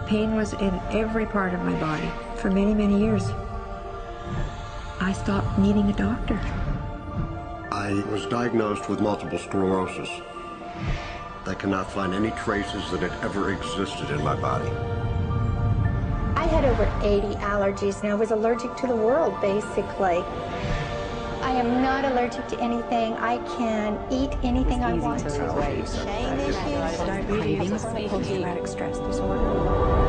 Pain was in every part of my body for many, many years. I stopped needing a doctor. I was diagnosed with multiple sclerosis. They cannot find any traces that it ever existed in my body. I had over 80 allergies and I was allergic to the world, basically. I am not allergic to anything. I can eat anything I want to. Diabetes, post-traumatic stress disorder.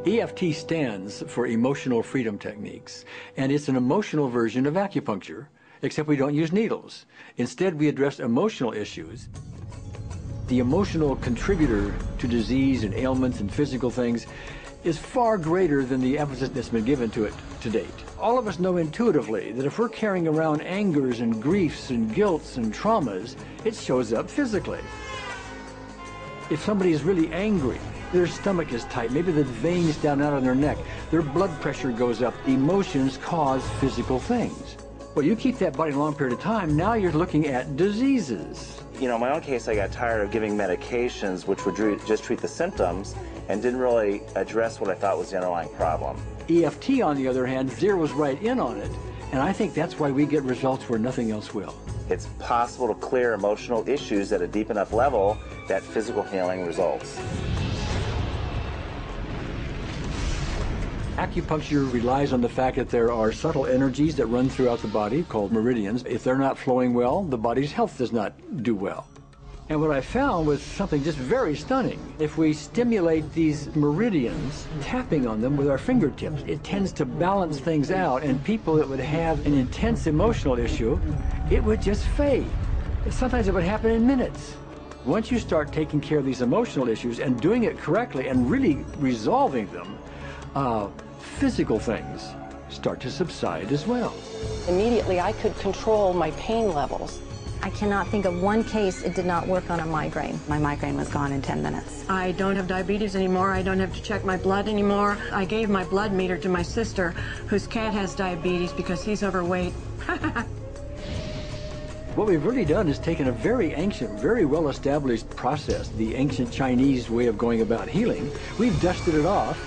EFT stands for Emotional Freedom Techniques, and it's an emotional version of acupuncture, except we don't use needles. Instead, we address emotional issues. The emotional contributor to disease and ailments and physical things is far greater than the emphasis that's been given to it to date. All of us know intuitively that if we're carrying around angers and griefs and guilts and traumas, it shows up physically. If somebody is really angry, their stomach is tight, maybe the veins down out on their neck, their blood pressure goes up, emotions cause physical things. Well, you keep that body a long period of time, now you're looking at diseases. You know, in my own case, I got tired of giving medications which would just treat the symptoms and didn't really address what I thought was the underlying problem. EFT, on the other hand, zeroes right in on it, and I think that's why we get results where nothing else will. It's possible to clear emotional issues at a deep enough level that physical healing results. Acupuncture relies on the fact that there are subtle energies that run throughout the body called meridians. If they're not flowing well, the body's health does not do well. And what I found was something just very stunning. If we stimulate these meridians, tapping on them with our fingertips, it tends to balance things out, and people that would have an intense emotional issue, it would just fade. Sometimes it would happen in minutes. Once you start taking care of these emotional issues and doing it correctly and really resolving them, physical things start to subside as well. Immediately, I could control my pain levels. I cannot think of one case it did not work on a migraine. My migraine was gone in 10 minutes. I don't have diabetes anymore. I don't have to check my blood anymore. I gave my blood meter to my sister, whose cat has diabetes because he's overweight. What we've really done is taken a very ancient, very well-established process, the ancient Chinese way of going about healing. We've dusted it off,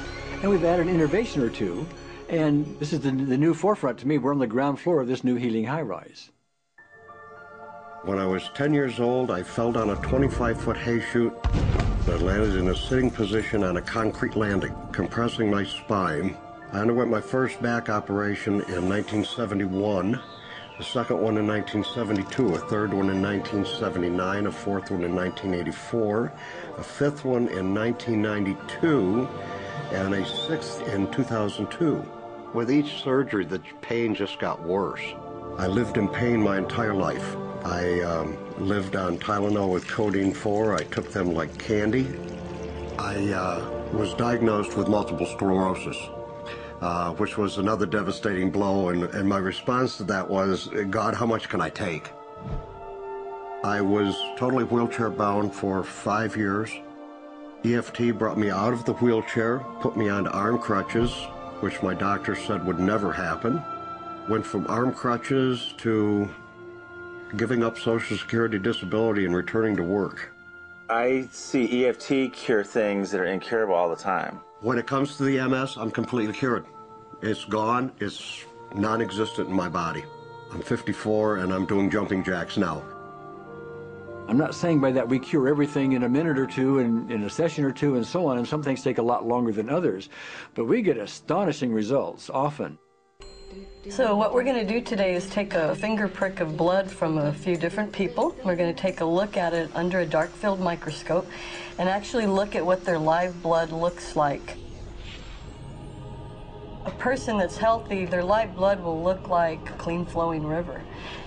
and we've added an innovation or two, and this is the new forefront to me. We're on the ground floor of this new healing high-rise. When I was 10 years old, I fell down a 25-foot hay chute. I landed in a sitting position on a concrete landing, compressing my spine. I underwent my first back operation in 1971, the second one in 1972, a third one in 1979, a fourth one in 1984, a fifth one in 1992, and a sixth in 2002. With each surgery, the pain just got worse. I lived in pain my entire life. I lived on Tylenol with codeine 4. I took them like candy. I was diagnosed with multiple sclerosis, which was another devastating blow, and my response to that was, God, how much can I take? I was totally wheelchair bound for 5 years. EFT brought me out of the wheelchair, put me on arm crutches, which my doctor said would never happen. Went from arm crutches to giving up Social Security disability and returning to work. I see EFT cure things that are incurable all the time. When it comes to the MS, I'm completely cured. It's gone. It's non-existent in my body. I'm 54 and I'm doing jumping jacks now. I'm not saying by that we cure everything in a minute or two, and in a session or two, and so on, and some things take a lot longer than others, but we get astonishing results often. So what we're going to do today is take a finger prick of blood from a few different people. We're going to take a look at it under a dark field microscope and actually look at what their live blood looks like. A person that's healthy, their live blood will look like a clean flowing river,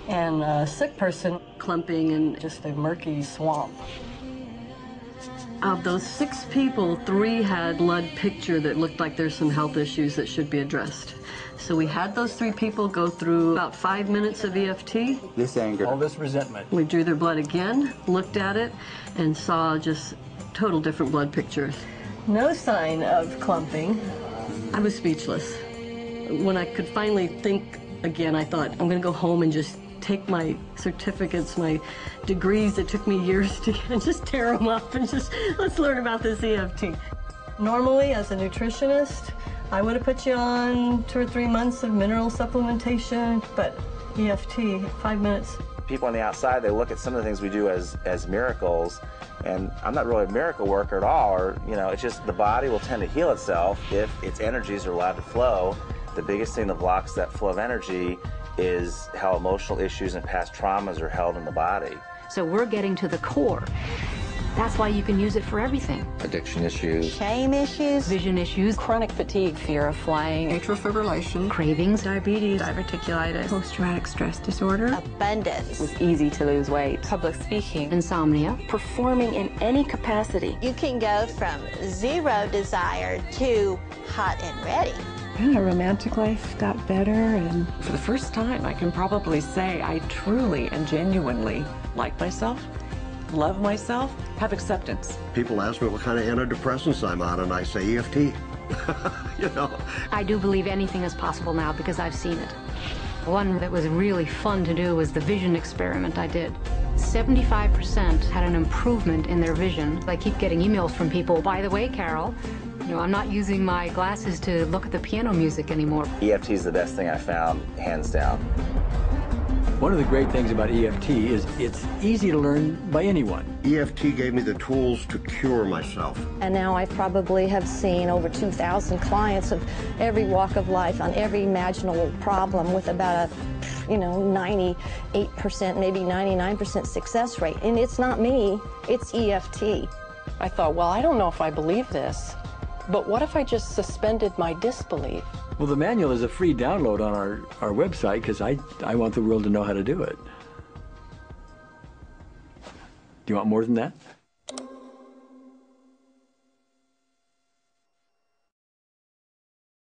and a sick person, clumping in just a murky swamp. Of those 6 people, 3 had blood picture that looked like there's some health issues that should be addressed. So we had those 3 people go through about 5 minutes of EFT. This anger. All this resentment. We drew their blood again, looked at it, and saw just total different blood pictures. No sign of clumping. I was speechless. When I could finally think again, I thought, I'm going to go home and just take my certificates, my degrees that took me years to get, and just tear them up and just, let's learn about this EFT. Normally, as a nutritionist, I would have put you on 2 or 3 months of mineral supplementation, but EFT, 5 minutes. People on the outside, they look at some of the things we do as miracles, and I'm not really a miracle worker at all, or, you know, it's just the body will tend to heal itself if its energies are allowed to flow. The biggest thing that blocks that flow of energy is how emotional issues and past traumas are held in the body. So we're getting to the core. That's why you can use it for everything. Addiction issues. Shame issues. Vision issues. Chronic fatigue, fear of flying, Atrial fibrillation, Cravings. diabetes, diverticulitis, post-traumatic stress disorder, Abundance. it's easy to lose weight, Public speaking. Insomnia. performing in any capacity. You can go from zero desire to hot and ready. and our romantic life got better, and for the first time I can probably say I truly and genuinely like myself, love myself, have acceptance. People ask me what kind of antidepressants I'm on, and I say EFT. You know. I do believe anything is possible now because I've seen it. One that was really fun to do was the vision experiment I did. 75% had an improvement in their vision. I keep getting emails from people, by the way, Carol, you know, I'm not using my glasses to look at the piano music anymore. EFT is the best thing I found, hands down. One of the great things about EFT is it's easy to learn by anyone. EFT gave me the tools to cure myself. And now I probably have seen over 2,000 clients of every walk of life on every imaginable problem with about a, 98%, maybe 99% success rate. And it's not me, it's EFT. I thought, well, I don't know if I believe this, but what if I just suspended my disbelief? Well, the manual is a free download on our website because I want the world to know how to do it. Do you want more than that?